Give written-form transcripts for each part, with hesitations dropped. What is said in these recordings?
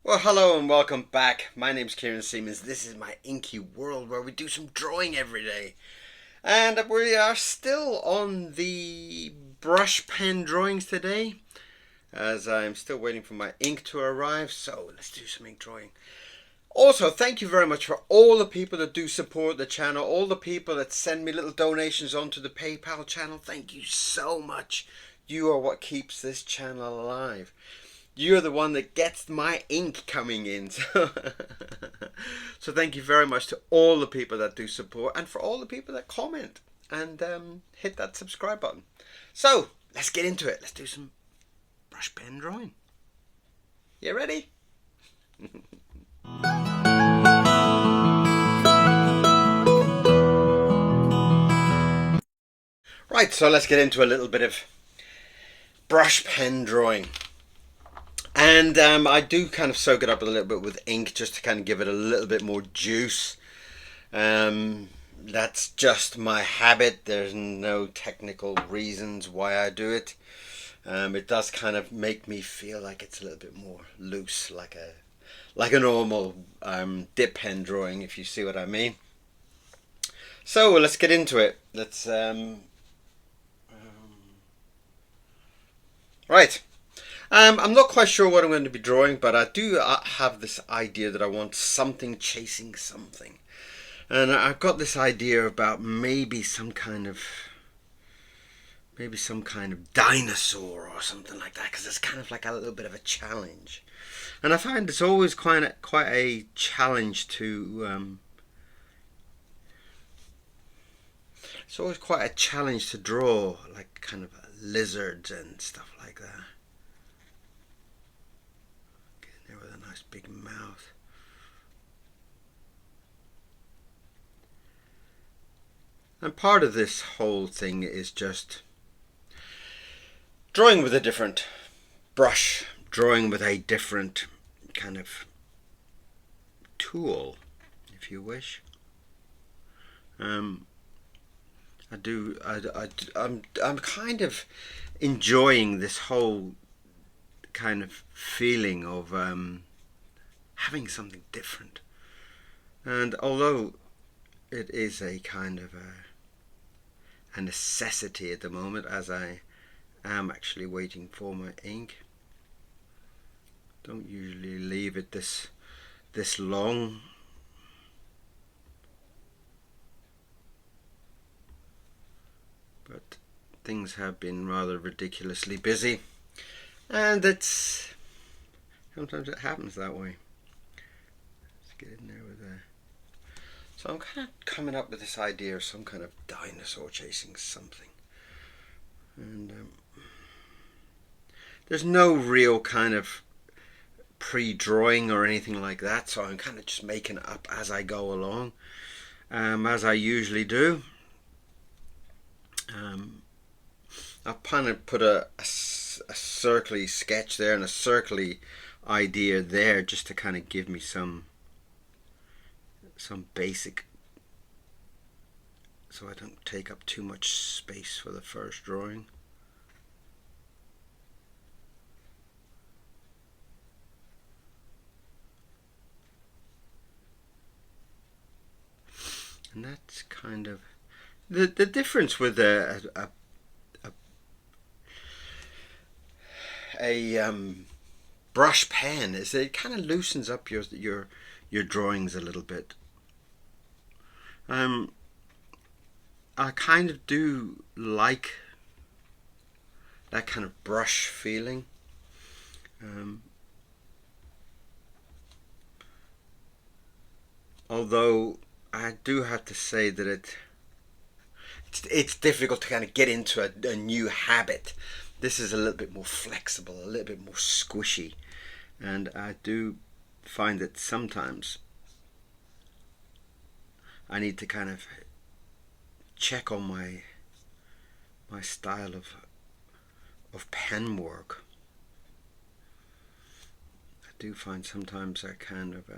Well, hello and welcome back. My name's Kieron Seamons. This is my inky world where we do some drawing every day. And we are still on the brush pen drawings today, as I'm still waiting for my ink to arrive. So let's do some ink drawing. Also, thank you very much for all the people that do support the channel, all the people that send me little donations onto the PayPal channel. Thank you so much. You are what keeps this channel alive. You're the one that gets my ink coming in. So thank you very much to all the people that do support and for all the people that comment and hit that subscribe button. So let's get into it. Let's do some brush pen drawing. You ready? Right, so let's get into a little bit of brush pen drawing. And I do kind of soak it up a little bit with ink just to kind of give it a little bit more juice. That's just my habit. There's no technical reasons why I do it. It does kind of make me feel like it's a little bit more loose, like a normal dip pen drawing, if you see what I mean. So let's get into it. Let's right. I'm not quite sure what I'm going to be drawing, but I do have this idea that I want something chasing something. And I've got this idea about maybe some kind of dinosaur or something like that, because it's kind of like a little bit of a challenge. And I find it's always quite a challenge to it's always quite a challenge to draw like kind of lizards and stuff like that. With a nice big mouth. And part of this whole thing is just drawing with a different brush, drawing with a different kind of tool, if you wish. I'm kind of enjoying this whole kind of feeling of having something different. And although it is a kind of a necessity at the moment, as I am actually waiting for my ink, don't usually leave it this long. But things have been rather ridiculously busy. And sometimes it happens that way. Let's get in there with that. So I'm kind of coming up with this idea of some kind of dinosaur chasing something. And there's no real kind of pre-drawing or anything like that, so I'm kind of just making it up as I go along, as I usually do. I've kind of put a circly sketch there and a circly idea there just to kind of give me some basic, so I don't take up too much space for the first drawing. And that's kind of the difference with a brush pen is that it kind of loosens up your drawings a little bit. I kind of do like that kind of brush feeling. Although I do have to say that it's difficult to kind of get into a new habit. This is a little bit more flexible, a little bit more squishy, and I do find that sometimes I need to kind of check on my style of pen work. I do find sometimes I kind of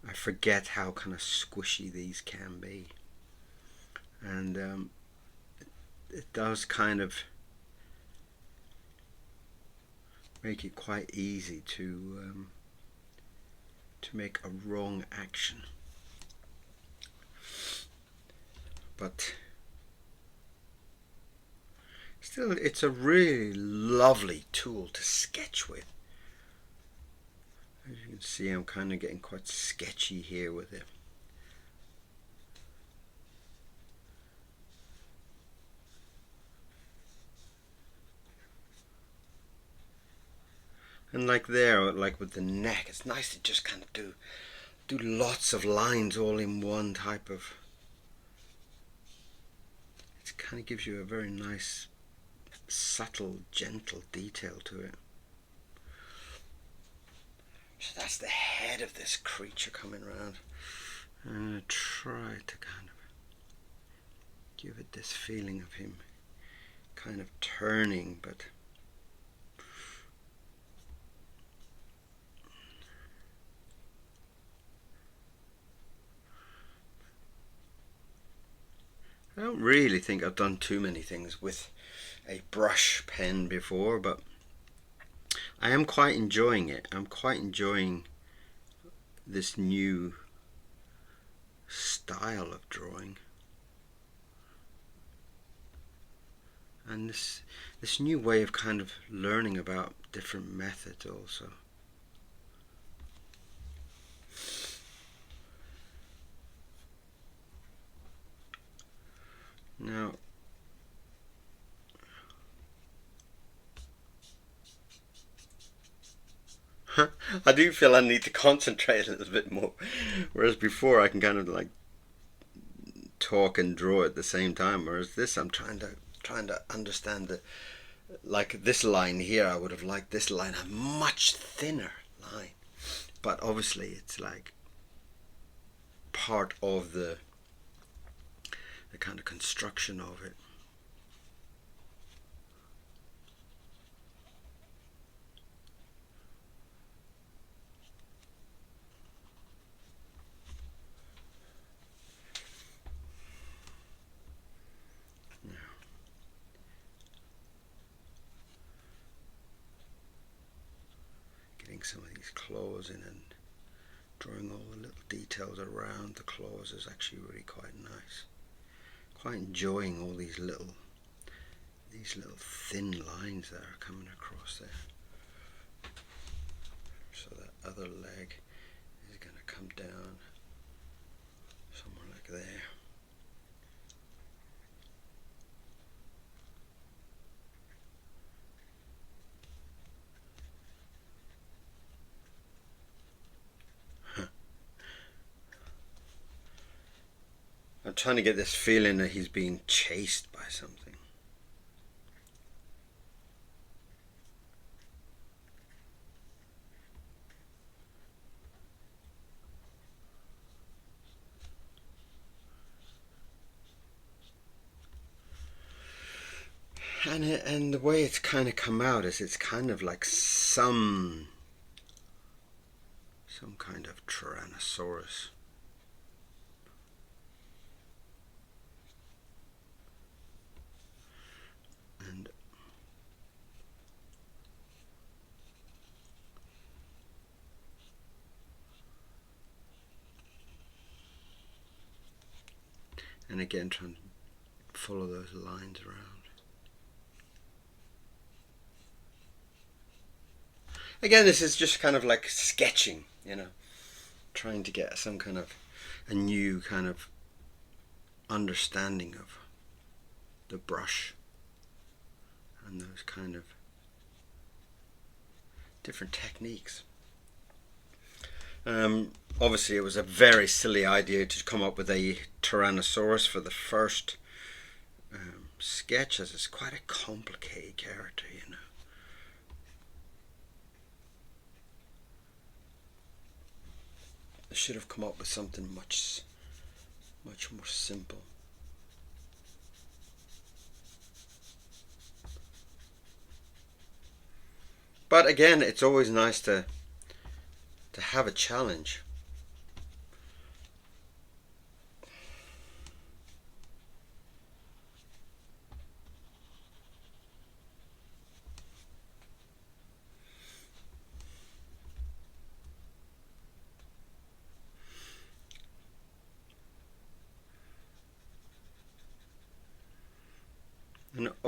I forget how kind of squishy these can be, and it does kind of make it quite easy to make a wrong action. But still, it's a really lovely tool to sketch with. As you can see, I'm kind of getting quite sketchy here with it. And like there, like with the neck, it's nice to just kind of do lots of lines all in one type of. It kind of gives you a very nice, subtle, gentle detail to it. So that's the head of this creature coming around. I'm going to try to kind of give it this feeling of him kind of turning, but I don't really think I've done too many things with a brush pen before, but I am quite enjoying it. I'm quite enjoying this new style of drawing, and this new way of kind of learning about different methods also. Now, I do feel I need to concentrate a little bit more, whereas before I can kind of like talk and draw at the same time, whereas this I'm trying to understand the, like this line here, I would have liked this line a much thinner line, but obviously it's like part of the kind of construction of it. Getting some of these claws in and drawing all the little details around the claws is actually really quite nice. Quite enjoying all these little thin lines that are coming across there. So that other leg is going to come down somewhere like there. I'm trying to get this feeling that he's being chased by something. And the way it's kind of come out is it's kind of like some kind of Tyrannosaurus. And again, trying to follow those lines around. Again, this is just kind of like sketching, you know, trying to get some kind of a new kind of understanding of the brush and those kind of different techniques. Obviously, it was a very silly idea to come up with a Tyrannosaurus for the first sketch, as it's quite a complicated character, you know. I should have come up with something much more simple. But again, it's always nice to have a challenge.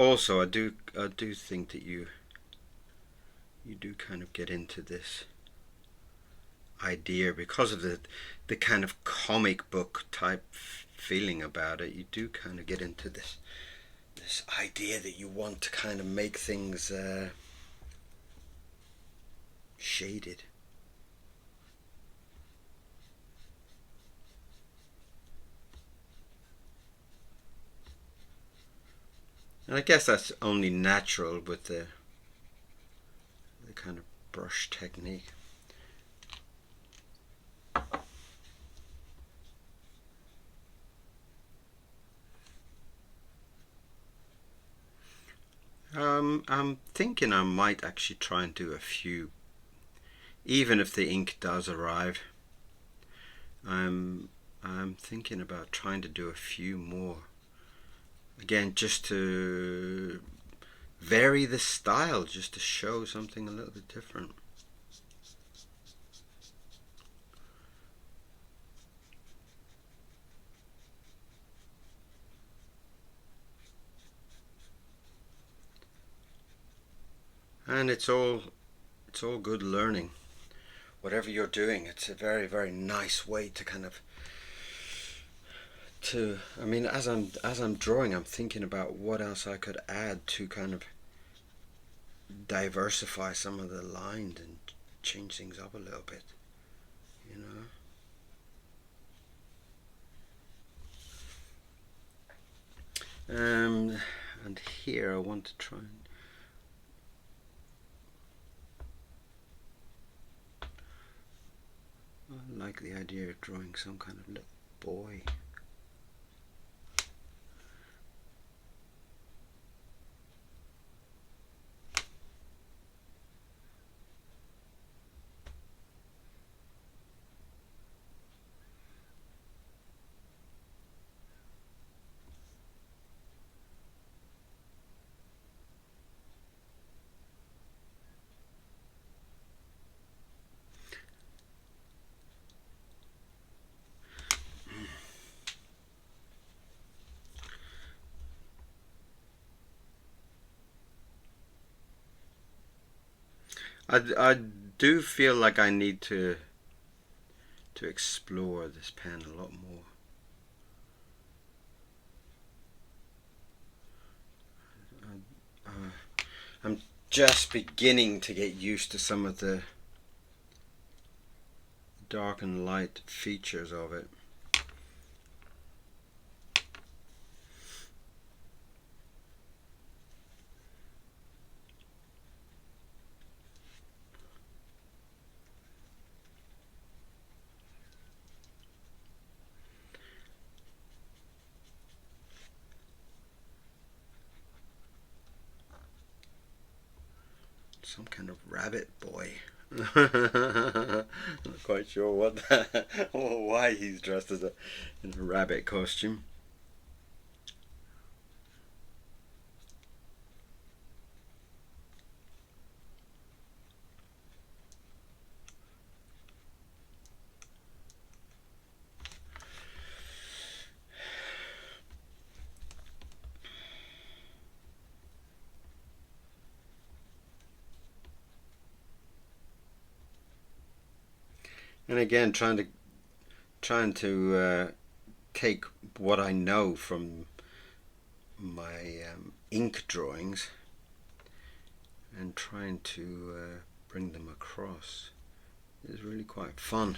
also I do think that you do kind of get into this idea because of the kind of comic book type feeling about it. You do kind of get into this idea that you want to kind of make things shaded. And I guess that's only natural with the kind of brush technique. I'm thinking I might actually try and do a few, even if the ink does arrive. I'm thinking about trying to do a few more. Again, just to vary the style, just to show something a little bit different. And it's all good learning. Whatever you're doing, it's a very, very nice way to kind of I mean, as I'm drawing, I'm thinking about what else I could add to kind of diversify some of the lines and change things up a little bit, you know. And here I want to try and I like the idea of drawing some kind of little boy. I do feel like I need to explore this pen a lot more. I'm just beginning to get used to some of the dark and light features of it. Some kind of rabbit boy. Not quite sure what or why he's dressed as in a rabbit costume. And again, trying to take what I know from my ink drawings and trying to bring them across is really quite fun.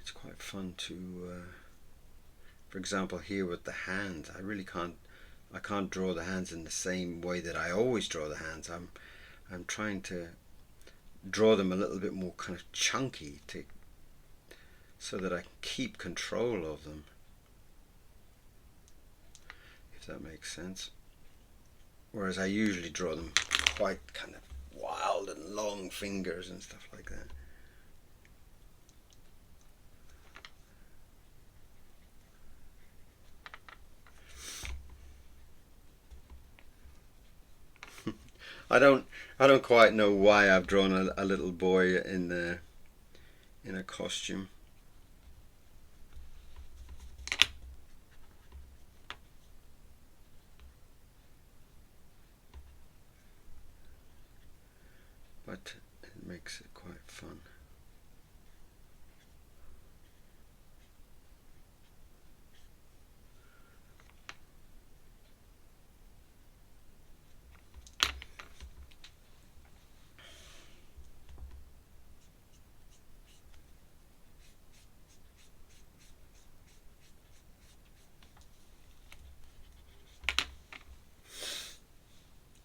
It's quite fun to, for example, here with the hands, I can't draw the hands in the same way that I always draw the hands. I'm trying to draw them a little bit more kind of chunky so that I can keep control of them, if that makes sense. Whereas I usually draw them quite kind of wild and long fingers and stuff like that. I don't quite know why I've drawn a little boy in a costume. but it makes it quite fun.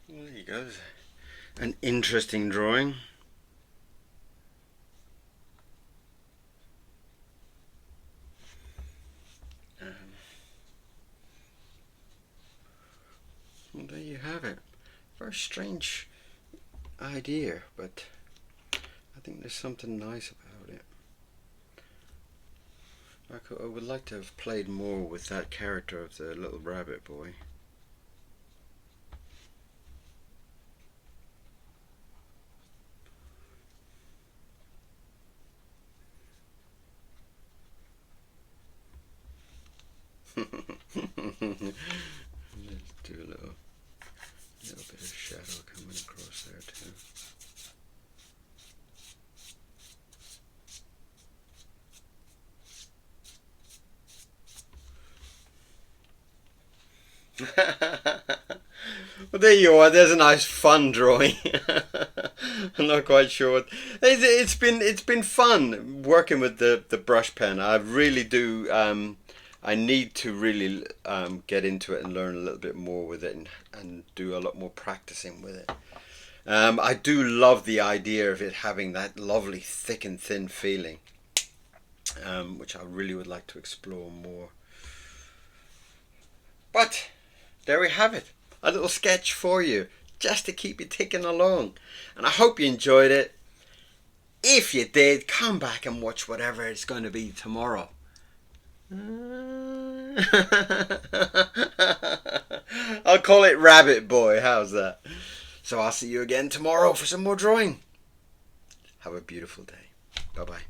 Well, there you go. An interesting drawing. Well, there you have it. Very strange idea, but I think there's something nice about it. I would like to have played more with that character of the little rabbit boy. Let's do a little bit of shadow coming across there too. Well, there you are. There's a nice fun drawing. I'm not quite sure. It's been fun working with the brush pen. I really do. I need to really get into it and learn a little bit more with it and do a lot more practicing with it. I do love the idea of it having that lovely thick and thin feeling, which I really would like to explore more. But there we have it. A little sketch for you, just to keep you ticking along. And I hope you enjoyed it. If you did, come back and watch whatever it's going to be tomorrow. I'll call it Rabbit Boy. How's that? So I'll see you again tomorrow for some more drawing. Have a beautiful day. Bye-bye.